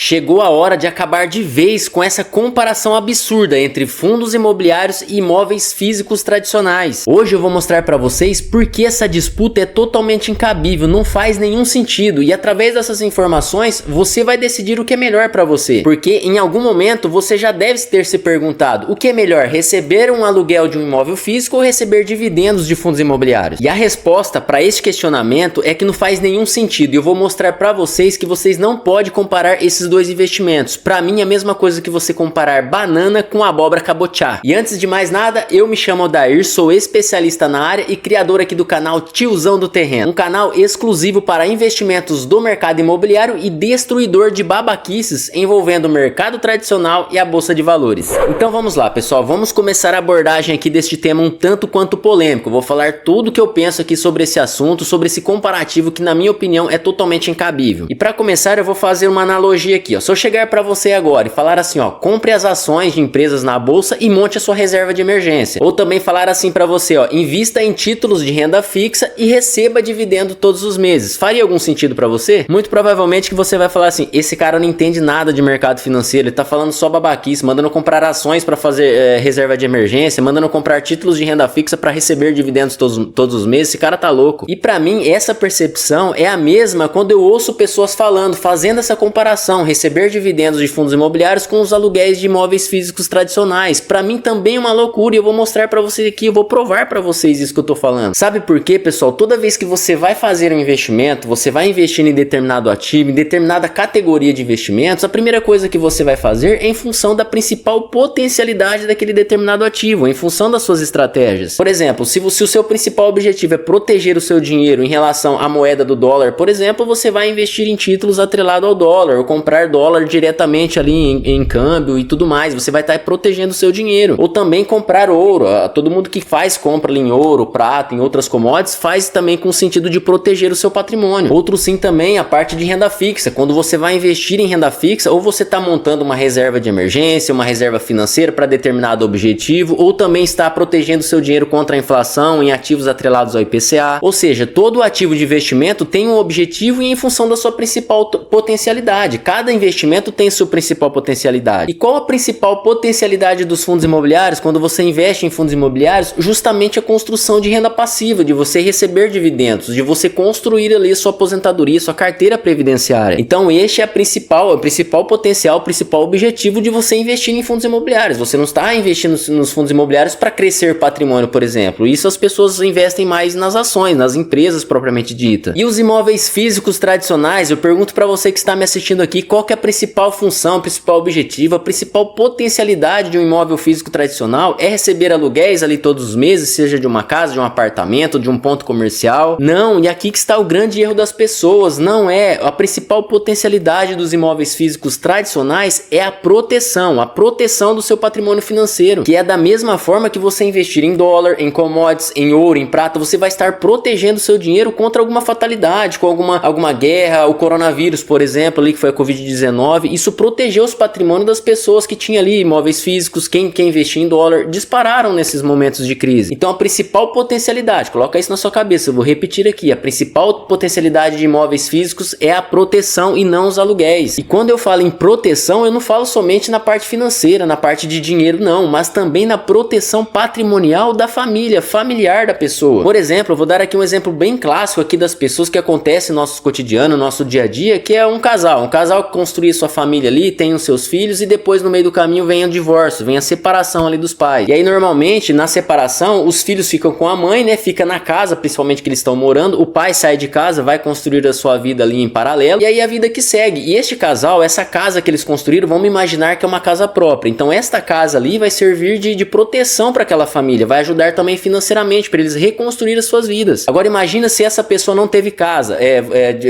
Chegou a hora de acabar de vez com essa comparação absurda entre fundos imobiliários e imóveis físicos tradicionais. Hoje eu vou mostrar para vocês por que essa disputa é totalmente incabível, não faz nenhum sentido, e através dessas informações você vai decidir o que é melhor para você. Porque em algum momento você já deve ter se perguntado: o que é melhor, receber um aluguel de um imóvel físico ou receber dividendos de fundos imobiliários? E a resposta para este questionamento é que não faz nenhum sentido, e eu vou mostrar para vocês que vocês não podem comparar esses dois investimentos. Para mim é a mesma coisa que você comparar banana com abóbora cabotiá. E antes de mais nada, eu me chamo Odair, sou especialista na área e criador aqui do canal Tiozão do Terreno, um canal exclusivo para investimentos do mercado imobiliário e destruidor de babaquices envolvendo o mercado tradicional e a bolsa de valores. Então vamos lá, pessoal, vamos começar a abordagem aqui deste tema um tanto quanto polêmico. Eu vou falar tudo o que eu penso aqui sobre esse assunto, sobre esse comparativo que na minha opinião é totalmente incabível. E para começar eu vou fazer uma analogia aqui, ó. Se eu chegar para você agora e falar assim, ó, compre as ações de empresas na bolsa e monte a sua reserva de emergência. Ou também falar assim para você, ó, invista em títulos de renda fixa e receba dividendo todos os meses. Faria algum sentido para você? Muito provavelmente que você vai falar assim: esse cara não entende nada de mercado financeiro, ele tá falando só babaquice, mandando comprar ações para fazer reserva de emergência, mandando comprar títulos de renda fixa para receber dividendos todos os meses. Esse cara tá louco. E para mim essa percepção é a mesma quando eu ouço pessoas fazendo essa comparação, receber dividendos de fundos imobiliários com os aluguéis de imóveis físicos tradicionais. Para mim também é uma loucura, e eu vou mostrar para vocês aqui, eu vou provar para vocês isso que eu tô falando. Sabe por quê, pessoal? Toda vez que você vai fazer um investimento, você vai investir em determinado ativo, em determinada categoria de investimentos, a primeira coisa que você vai fazer é em função da principal potencialidade daquele determinado ativo, em função das suas estratégias. Por exemplo, se o seu principal objetivo é proteger o seu dinheiro em relação à moeda do dólar, por exemplo, você vai investir em títulos atrelados ao dólar, ou comprar dólar diretamente ali em câmbio e tudo mais. Você vai estar protegendo o seu dinheiro. Ou também comprar ouro. Todo mundo que faz compra ali em ouro, prata, em outras commodities, faz também com o sentido de proteger o seu patrimônio. Outro sim também a parte de renda fixa. Quando você vai investir em renda fixa, ou você está montando uma reserva de emergência, uma reserva financeira para determinado objetivo, ou também está protegendo o seu dinheiro contra a inflação em ativos atrelados ao IPCA. Ou seja, todo ativo de investimento tem um objetivo e em função da sua principal potencialidade. Cada investimento tem sua principal potencialidade. E qual a principal potencialidade dos fundos imobiliários quando você investe em fundos imobiliários? Justamente a construção de renda passiva, de você receber dividendos, de você construir ali sua aposentadoria, sua carteira previdenciária. Então este é o principal potencial, o principal objetivo de você investir em fundos imobiliários. Você não está investindo nos fundos imobiliários para crescer patrimônio, por exemplo. Isso as pessoas investem mais nas ações, nas empresas propriamente dita. E os imóveis físicos tradicionais, eu pergunto para você que está me assistindo aqui, qual que é a principal função, o principal objetivo, a principal potencialidade de um imóvel físico tradicional? É receber aluguéis ali todos os meses, seja de uma casa, de um apartamento, de um ponto comercial? Não, e aqui que está o grande erro das pessoas. Não é. A principal potencialidade dos imóveis físicos tradicionais é a proteção do seu patrimônio financeiro, que é da mesma forma que você investir em dólar, em commodities, em ouro, em prata, você vai estar protegendo o seu dinheiro contra alguma fatalidade, com alguma guerra, o coronavírus, por exemplo, ali que foi a Covid-19, isso protegeu os patrimônios das pessoas que tinham ali imóveis físicos, quem investia em dólar, dispararam nesses momentos de crise. Então a principal potencialidade, coloca isso na sua cabeça, eu vou repetir aqui, a principal potencialidade de imóveis físicos é a proteção e não os aluguéis. E quando eu falo em proteção, eu não falo somente na parte financeira, na parte de dinheiro não, mas também na proteção patrimonial da família, familiar da pessoa. Por exemplo, eu vou dar aqui um exemplo bem clássico aqui das pessoas que acontece no nosso cotidiano, no nosso dia a dia, que é um casal que construi sua família ali, tem os seus filhos e depois no meio do caminho vem o divórcio, vem a separação ali dos pais. E aí normalmente na separação os filhos ficam com a mãe, né, fica na casa, principalmente que eles estão morando, o pai sai de casa, vai construir a sua vida ali em paralelo, e aí a vida que segue. E este casal, essa casa que eles construíram, vamos imaginar que é uma casa própria. Então esta casa ali vai servir de proteção para aquela família, vai ajudar também financeiramente para eles reconstruir as suas vidas. Agora imagina se essa pessoa não teve casa,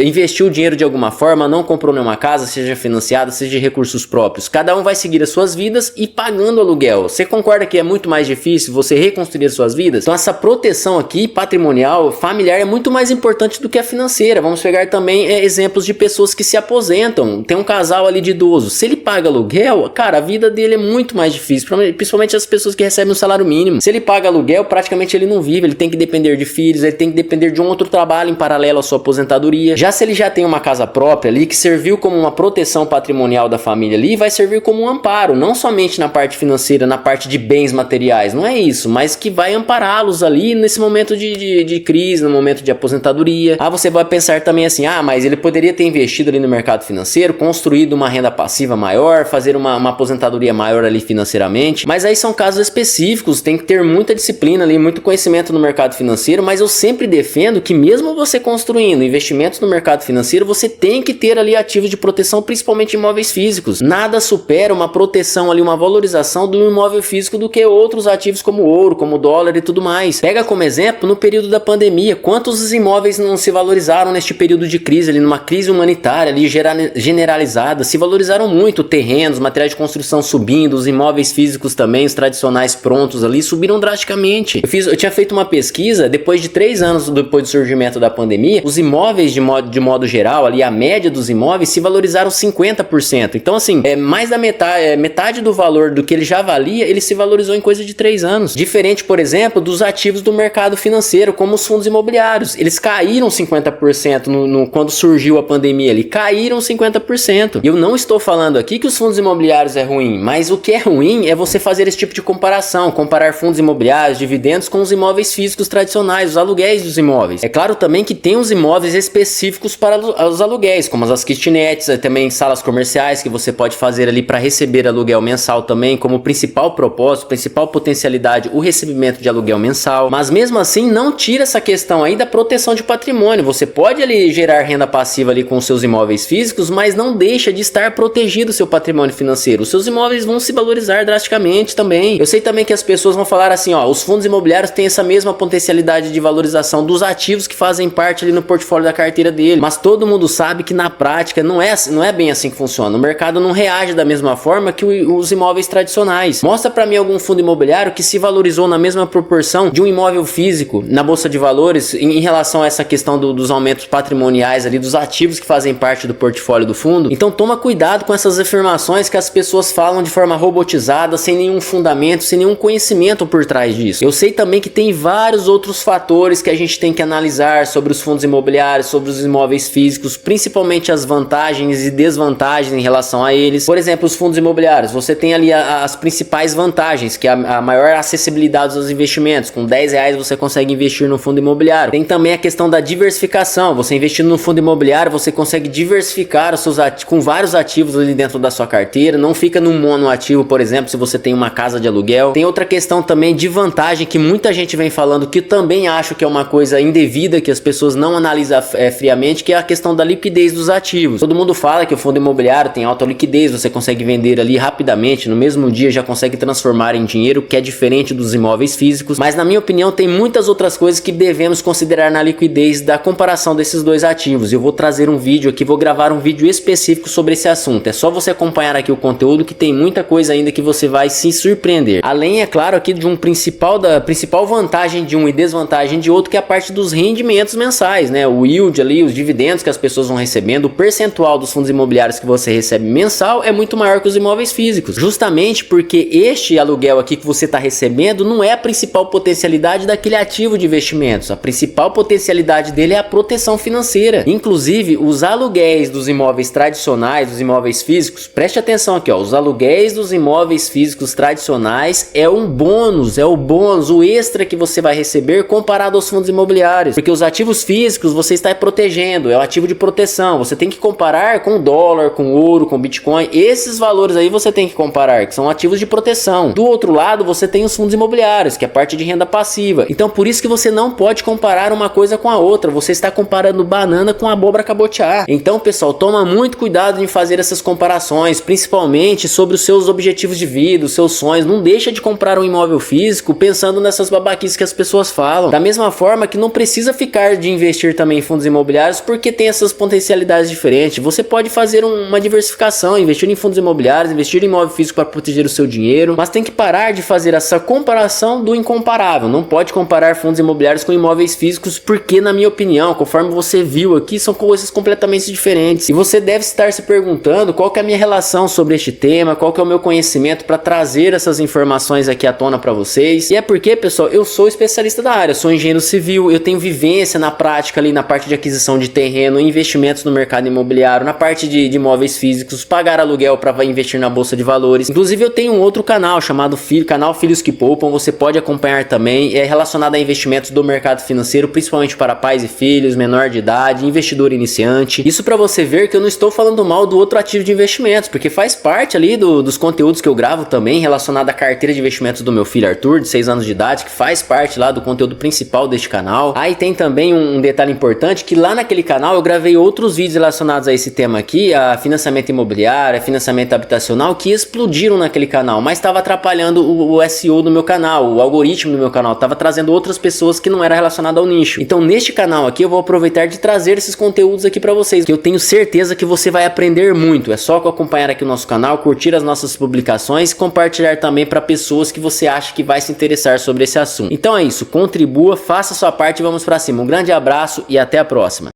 investiu o dinheiro de alguma forma, não comprou nenhuma casa, seja financiada, seja de recursos próprios. Cada um vai seguir as suas vidas e pagando aluguel. Você concorda que é muito mais difícil você reconstruir as suas vidas? Então essa proteção aqui, patrimonial, familiar, é muito mais importante do que a financeira. Vamos pegar também exemplos de pessoas que se aposentam. Tem um casal ali de idoso. Se ele paga aluguel, cara, a vida dele é muito mais difícil, principalmente as pessoas que recebem um salário mínimo. Se ele paga aluguel, praticamente ele não vive, ele tem que depender de filhos, ele tem que depender de um outro trabalho em paralelo à sua aposentadoria. Já se ele já tem uma casa própria ali, que serviu como uma proteção proteção patrimonial da família ali vai servir como um amparo, não somente na parte financeira, na parte de bens materiais, não é isso, mas que vai ampará-los ali nesse momento de crise, no momento de aposentadoria. Você vai pensar também assim, mas ele poderia ter investido ali no mercado financeiro, construído uma renda passiva maior, fazer uma aposentadoria maior ali financeiramente, mas aí são casos específicos, tem que ter muita disciplina ali, muito conhecimento no mercado financeiro, mas eu sempre defendo que mesmo você construindo investimentos no mercado financeiro, você tem que ter ali ativos de proteção, principalmente imóveis físicos. Nada supera uma proteção ali, uma valorização do imóvel físico do que outros ativos como ouro, como dólar e tudo mais. Pega como exemplo no período da pandemia, quantos imóveis não se valorizaram neste período de crise ali, numa crise humanitária ali generalizada, se valorizaram muito, terrenos, materiais de construção subindo, os imóveis físicos também, os tradicionais prontos ali, subiram drasticamente. Eu tinha feito uma pesquisa, depois de 3 anos depois do surgimento da pandemia, os imóveis de modo geral, ali a média dos imóveis se valorizaram 50%. Então assim, mais da metade do valor do que ele já valia, ele se valorizou em coisa de 3 anos. Diferente, por exemplo, dos ativos do mercado financeiro, como os fundos imobiliários. Eles caíram 50% quando surgiu a pandemia ali, caíram 50%. E eu não estou falando aqui que os fundos imobiliários é ruim, mas o que é ruim é você fazer esse tipo de comparação, comparar fundos imobiliários, dividendos com os imóveis físicos tradicionais, os aluguéis dos imóveis. É claro também que tem os imóveis específicos para os aluguéis, como as kitnets, também salas comerciais que você pode fazer ali para receber aluguel mensal também, como principal propósito, principal potencialidade, o recebimento de aluguel mensal. Mas mesmo assim, não tira essa questão aí da proteção de patrimônio. Você pode ali gerar renda passiva ali com os seus imóveis físicos, mas não deixa de estar protegido o seu patrimônio financeiro. Os seus imóveis vão se valorizar drasticamente também. Eu sei também que as pessoas vão falar assim, os fundos imobiliários têm essa mesma potencialidade de valorização dos ativos que fazem parte ali no portfólio da carteira dele, mas todo mundo sabe que na prática não é bem assim que funciona. O mercado não reage da mesma forma que os imóveis tradicionais. Mostra para mim algum fundo imobiliário que se valorizou na mesma proporção de um imóvel físico na bolsa de valores em relação a essa questão dos aumentos patrimoniais ali, dos ativos que fazem parte do portfólio do fundo. Então toma cuidado com essas afirmações que as pessoas falam de forma robotizada, sem nenhum fundamento, sem nenhum conhecimento por trás disso. Eu sei também que tem vários outros fatores que a gente tem que analisar sobre os fundos imobiliários, sobre os imóveis físicos, principalmente as vantagens e desvantagens em relação a eles. Por exemplo, os fundos imobiliários, você tem ali as principais vantagens, que é a maior acessibilidade aos investimentos. Com R$10 você consegue investir no fundo imobiliário. Tem também a questão da diversificação. Você investindo no fundo imobiliário, você consegue diversificar os seus ativos com vários ativos ali dentro da sua carteira. Não fica num monoativo, por exemplo, se você tem uma casa de aluguel. Tem outra questão também de vantagem que muita gente vem falando, que eu também acho que é uma coisa indevida, que as pessoas não analisam friamente, que é a questão da liquidez dos ativos. Todo mundo fala que o fundo imobiliário tem alta liquidez, você consegue vender ali rapidamente, no mesmo dia já consegue transformar em dinheiro, que é diferente dos imóveis físicos, mas na minha opinião tem muitas outras coisas que devemos considerar na liquidez da comparação desses dois ativos. Eu vou trazer um vídeo aqui, vou gravar um vídeo específico sobre esse assunto. É só você acompanhar aqui o conteúdo, que tem muita coisa ainda que você vai se surpreender. Além, é claro, aqui de da principal vantagem de um e desvantagem de outro, que é a parte dos rendimentos mensais, né? O yield ali, os dividendos que as pessoas vão recebendo, o percentual dos fundos imobiliários que você recebe mensal é muito maior que os imóveis físicos. Justamente porque este aluguel aqui que você está recebendo não é a principal potencialidade daquele ativo de investimentos. A principal potencialidade dele é a proteção financeira. Inclusive, os aluguéis dos imóveis tradicionais, dos imóveis físicos, preste atenção aqui, os aluguéis dos imóveis físicos tradicionais é um bônus, o extra que você vai receber comparado aos fundos imobiliários. Porque os ativos físicos você está protegendo, é um ativo de proteção. Você tem que comparar com dólar, com ouro, com Bitcoin. Esses valores aí você tem que comparar, que são ativos de proteção. Do outro lado, você tem os fundos imobiliários, que é a parte de renda passiva. Então, por isso que você não pode comparar uma coisa com a outra. Você está comparando banana com abóbora cabotiá. Então, pessoal, toma muito cuidado em fazer essas comparações, principalmente sobre os seus objetivos de vida, os seus sonhos. Não deixa de comprar um imóvel físico pensando nessas babaquices que as pessoas falam. Da mesma forma que não precisa ficar de investir também em fundos imobiliários, porque tem essas potencialidades diferentes. Você pode fazer uma diversificação, investir em fundos imobiliários, investir em imóvel físico para proteger o seu dinheiro, mas tem que parar de fazer essa comparação do incomparável. Não pode comparar fundos imobiliários com imóveis físicos, porque, na minha opinião, conforme você viu aqui, são coisas completamente diferentes. E você deve estar se perguntando qual que é a minha relação sobre este tema, qual que é o meu conhecimento para trazer essas informações aqui à tona para vocês. E é porque, pessoal, eu sou especialista da área, sou engenheiro civil, eu tenho vivência na prática ali na parte de aquisição de terreno, investimentos no mercado imobiliário, na parte parte de imóveis físicos, pagar aluguel para investir na bolsa de valores. Inclusive eu tenho um outro canal chamado canal Filhos que Poupam, você pode acompanhar também, é relacionado a investimentos do mercado financeiro, principalmente para pais e filhos, menor de idade, investidor iniciante. Isso para você ver que eu não estou falando mal do outro ativo de investimentos, porque faz parte ali dos conteúdos que eu gravo também, relacionado à carteira de investimentos do meu filho Arthur, de 6 anos de idade, que faz parte lá do conteúdo principal deste canal. Aí tem também um detalhe importante, que lá naquele canal eu gravei outros vídeos relacionados a esse tema aqui, a financiamento imobiliário, a financiamento habitacional, que explodiram naquele canal, mas estava atrapalhando o SEO do meu canal, o algoritmo do meu canal, estava trazendo outras pessoas que não era relacionado ao nicho. Então neste canal aqui eu vou aproveitar de trazer esses conteúdos aqui para vocês, que eu tenho certeza que você vai aprender muito. É só acompanhar aqui o nosso canal, curtir as nossas publicações e compartilhar também para pessoas que você acha que vai se interessar sobre esse assunto. Então é isso, contribua, faça a sua parte e vamos para cima. Um grande abraço e até a próxima.